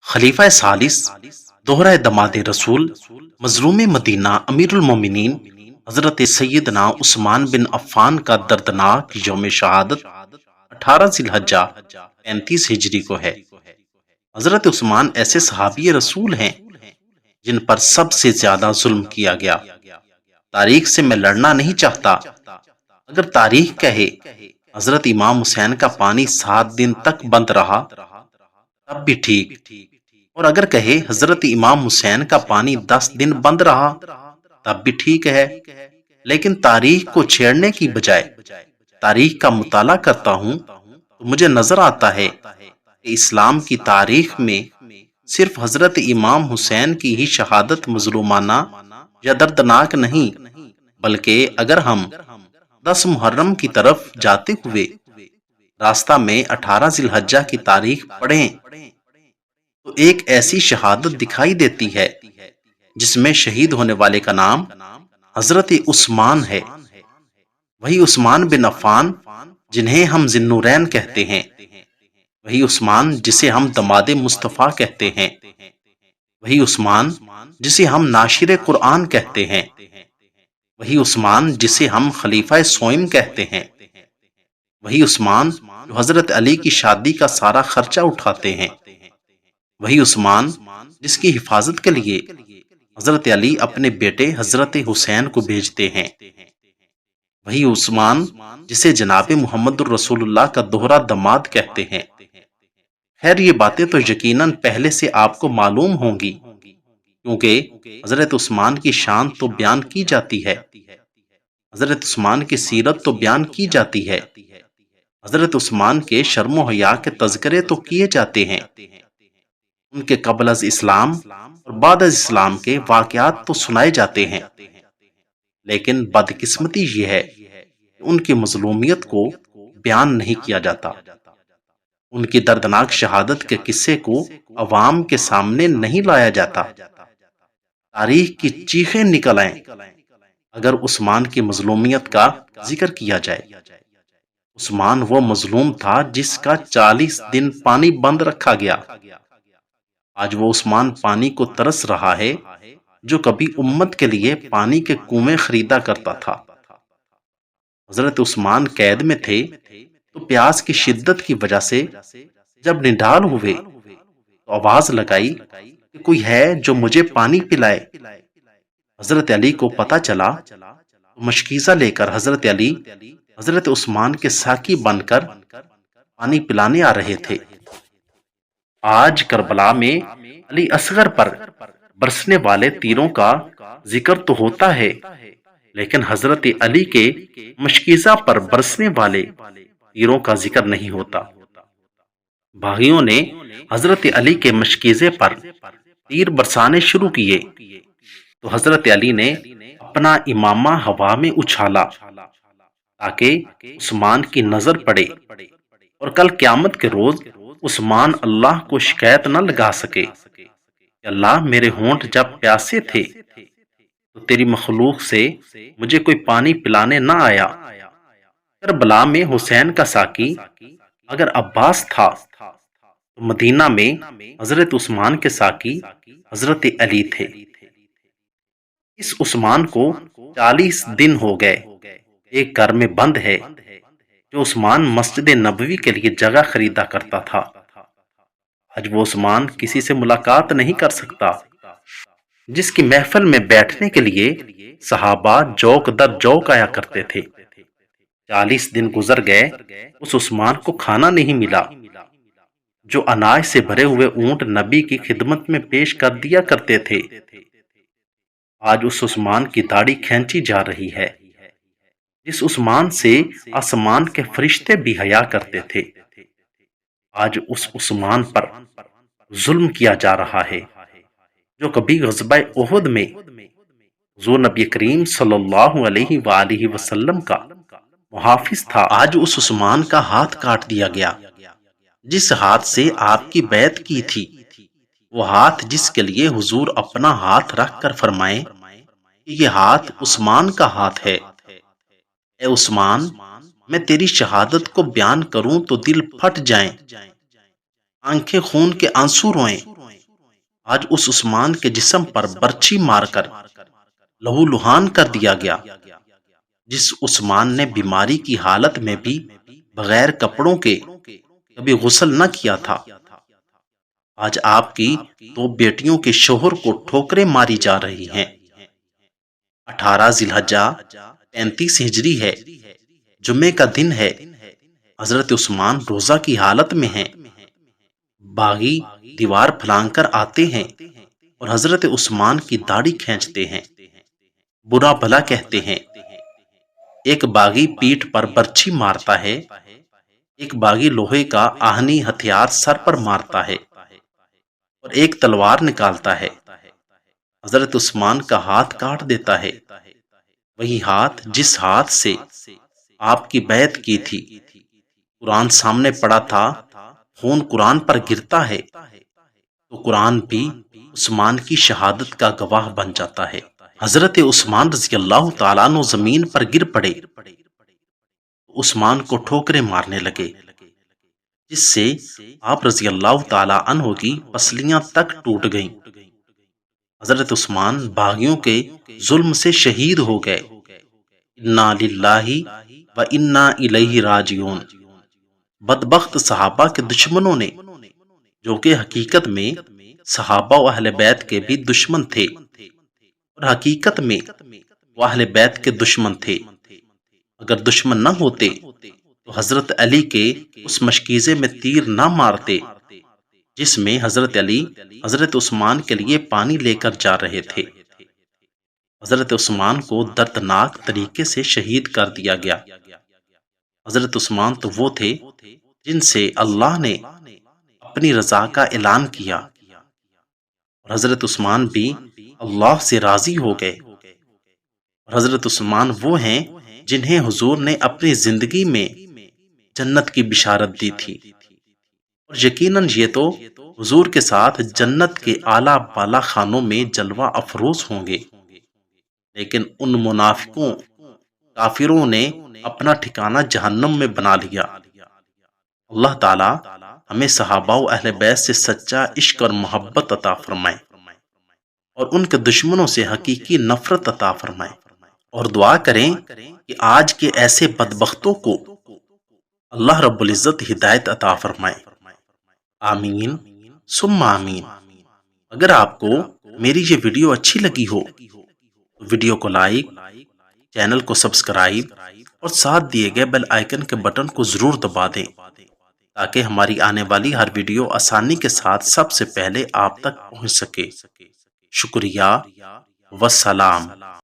خلیفہ ثالث دوہرہ دماد رسول مظلوم مدینہ امیر المومنین حضرت سیدنا عثمان بن عفان کا دردناک یوم شہادت 18 ذی الحجہ 35 ہجری کو ہے۔ حضرت عثمان ایسے صحابی رسول ہیں جن پر سب سے زیادہ ظلم کیا گیا۔ تاریخ سے میں لڑنا نہیں چاہتا، اگر تاریخ کہے حضرت امام حسین کا پانی 7 دن تک بند رہا تب بھی ٹھیک، اور اگر کہے حضرت امام حسین کا پانی 10 دن بند رہا تب بھی ٹھیک ہے۔ لیکن تاریخ کو چھیڑنے کی بجائے تاریخ کا مطالعہ کرتا ہوں تو مجھے نظر آتا ہے کہ اسلام کی تاریخ میں صرف حضرت امام حسین کی ہی شہادت مظلومانہ یا دردناک نہیں، بلکہ اگر ہم 10 محرم کی طرف جاتے ہوئے راستہ میں 18 ذی الحجہ کی تاریخ پڑھیں تو ایک ایسی شہادت دکھائی دیتی ہے جس میں شہید ہونے والے کا نام حضرت عثمان ہے، وہی عثمان بن عفان جنہیں ہم ذی النورین کہتے ہیں، وہی عثمان جسے ہم دماد مصطفیٰ کہتے ہیں، وہی عثمان جسے ہم ناشر قرآن کہتے ہیں، وہی عثمان جسے ہم خلیفہ سوئم کہتے ہیں، وہی عثمان جو حضرت علی کی شادی کا سارا خرچہ اٹھاتے ہیں، وہی عثمان جس کی حفاظت کے لیے حضرت علی اپنے بیٹے حضرت حسین کو بھیجتے ہیں، وہی عثمان جسے جناب محمد الرسول اللہ کا دوہرا دماد کہتے ہیں۔ خیر یہ باتیں تو یقیناً پہلے سے آپ کو معلوم ہوں گی، کیونکہ حضرت عثمان کی شان تو بیان کی جاتی ہے، حضرت عثمان کی سیرت تو بیان کی جاتی ہے، حضرت عثمان کے شرم و حیا کے تذکرے تو کیے جاتے ہیں، ان کے قبل از اسلام اور بعد از اسلام کے واقعات تو سنائے جاتے ہیں، لیکن بدقسمتی یہ ہے کہ ان کی مظلومیت کو بیان نہیں کیا جاتا، ان کی دردناک شہادت کے قصے کو عوام کے سامنے نہیں لایا جاتا۔ تاریخ کی چیخیں نکل آئیں اگر عثمان کی مظلومیت کا ذکر کیا جائے۔ عثمان وہ مظلوم تھا جس کا 40 دن پانی بند رکھا گیا۔ آج وہ عثمان پانی کو ترس رہا ہے جو کبھی امت کے لیے پانی کے کنویں خریدا کرتا تھا۔ حضرت عثمان قید میں تھے تو پیاس کی شدت کی وجہ سے جب نڈال ہوئے تو آواز لگائی کہ کوئی ہے جو مجھے پانی پلائے۔ حضرت علی کو پتہ چلا تو مشکیزہ لے کر حضرت علی حضرت عثمان کے ساقی بن کر پانی پلانے آ رہے تھے۔ آج کربلا میں علی اصغر پر برسنے والے تیروں کا ذکر تو ہوتا ہے، لیکن حضرت علی کے مشکیزہ پر برسنے والے تیروں کا ذکر نہیں ہوتا۔ باغیوں نے حضرت علی کے مشکیزے پر تیر برسانے شروع کیے تو حضرت علی نے اپنا امامہ ہوا میں اچھالا تاکہ عثمان کی نظر پڑے اور کل قیامت کے روز عثمان اللہ کو شکایت نہ لگا سکے کہ اللہ میرے ہونٹ جب پیاسے تھے تو تیری مخلوق سے مجھے کوئی پانی پلانے نہ آیا۔ کربلا میں حسین کا ساقی اگر عباس تھا تو مدینہ میں حضرت عثمان کے ساقی حضرت علی تھے۔ اس عثمان کو 40 دن ہو گئے ایک گھر میں بند ہے جو عثمان مسجد نبوی کے لیے جگہ خریدا کرتا تھا۔ آج وہ عثمان کسی سے ملاقات نہیں کر سکتا جس کی محفل میں بیٹھنے کے لیے صحابہ جوک در جوک آیا کرتے تھے۔ 40 دن گزر گئے، اس عثمان کو کھانا نہیں ملا جو اناج سے بھرے ہوئے اونٹ نبی کی خدمت میں پیش کر دیا کرتے تھے۔ آج اس عثمان کی داڑھی کھینچی جا رہی ہے جس عثمان سے آسمان کے فرشتے بھی حیا کرتے تھے۔ آج اس عثمان پر ظلم کیا جا رہا ہے جو کبھی غزوہ احد میں حضور نبی کریم صلی اللہ علیہ وآلہ وسلم کا محافظ تھا۔ آج اس عثمان کا ہاتھ کاٹ دیا گیا جس ہاتھ سے آپ کی بیعت کی تھی، وہ ہاتھ جس کے لیے حضور اپنا ہاتھ رکھ کر فرمائیں کہ یہ ہاتھ عثمان کا ہاتھ ہے۔ اے عثمان، میں تیری شہادت کو بیان کروں تو دل پھٹ جائیں، آنکھیں خون کے آنسو روئیں۔ آج اس عثمان کے جسم پر برچھی مار کر لہو لہان کر دیا گیا، جس عثمان نے بیماری کی حالت میں بھی بغیر کپڑوں کے کبھی غسل نہ کیا تھا۔ آج آپ کی دو بیٹیوں کے شوہر کو ٹھوکریں ماری جا رہی ہیں۔ 18 ذی الحجہ 35 ہجری ہے، جمعے کا دن ہے۔ حضرت عثمان روزہ کی حالت میں ہیں۔ باغی دیوار پھلانگ کر آتے ہیں اور حضرت عثمان کی داڑھی کھینچتے ہیں، برا بھلا کہتے ہیں۔ ایک باغی پیٹھ پر برچھی مارتا ہے، ایک باغی لوہے کا آہنی ہتھیار سر پر مارتا ہے اور ایک تلوار نکالتا ہے۔ حضرت عثمان کا ہاتھ کاٹ دیتا ہے، وہی ہاتھ جس ہاتھ سے آپ کی بیعت کی تھی۔ قرآن سامنے پڑا تھا، خون قرآن پر گرتا ہے تو قرآن بھی عثمان کی شہادت کا گواہ بن جاتا ہے۔ حضرت عثمان رضی اللہ تعالیٰ عنہ زمین پر گر پڑے، عثمان کو ٹھوکریں مارنے لگے، جس سے آپ رضی اللہ تعالیٰ عنہ کی پسلیاں تک ٹوٹ گئیں۔ حضرت عثمان باغیوں کے ظلم سے شہید ہو گئے۔ انا للہ و انا الیہ راجعون۔ بدبخت صحابہ کے دشمنوں نے، جو کہ حقیقت میں صحابہ و اہل بیت کے بھی دشمن تھے، اور حقیقت میں وہ اہل بیت کے دشمن تھے، اگر دشمن نہ ہوتے تو حضرت علی کے اس مشکیزے میں تیر نہ مارتے جس میں حضرت علی حضرت عثمان کے لیے پانی لے کر جا رہے تھے۔ حضرت عثمان کو دردناک طریقے سے شہید کر دیا گیا۔ حضرت عثمان تو وہ تھے جن سے اللہ نے اپنی رضا کا اعلان کیا، اور حضرت عثمان بھی اللہ سے راضی ہو گئے۔ اور حضرت عثمان وہ ہیں جنہیں حضور نے اپنی زندگی میں جنت کی بشارت دی تھی، اور یقیناً یہ تو حضور کے ساتھ جنت کے اعلیٰ بالا خانوں میں جلوہ افروز ہوں گے۔ لیکن ان منافقوں کافروں نے اپنا ٹھکانہ جہنم میں بنا لیا۔ اللہ تعالی ہمیں صحابہ و اہل بیت سے سچا عشق اور محبت عطا فرمائے، اور ان کے دشمنوں سے حقیقی نفرت عطا فرمائے، اور دعا کریں کہ آج کے ایسے بدبختوں کو اللہ رب العزت ہدایت عطا فرمائے۔ آمین ثم آمین۔ اگر آپ کو میری یہ ویڈیو اچھی لگی ہو تو ویڈیو کو لائک، چینل کو سبسکرائب اور ساتھ دیے گئے بیل آئیکن کے بٹن کو ضرور دبا دیں، تاکہ ہماری آنے والی ہر ویڈیو آسانی کے ساتھ سب سے پہلے آپ تک پہنچ سکے۔ شکریہ، والسلام۔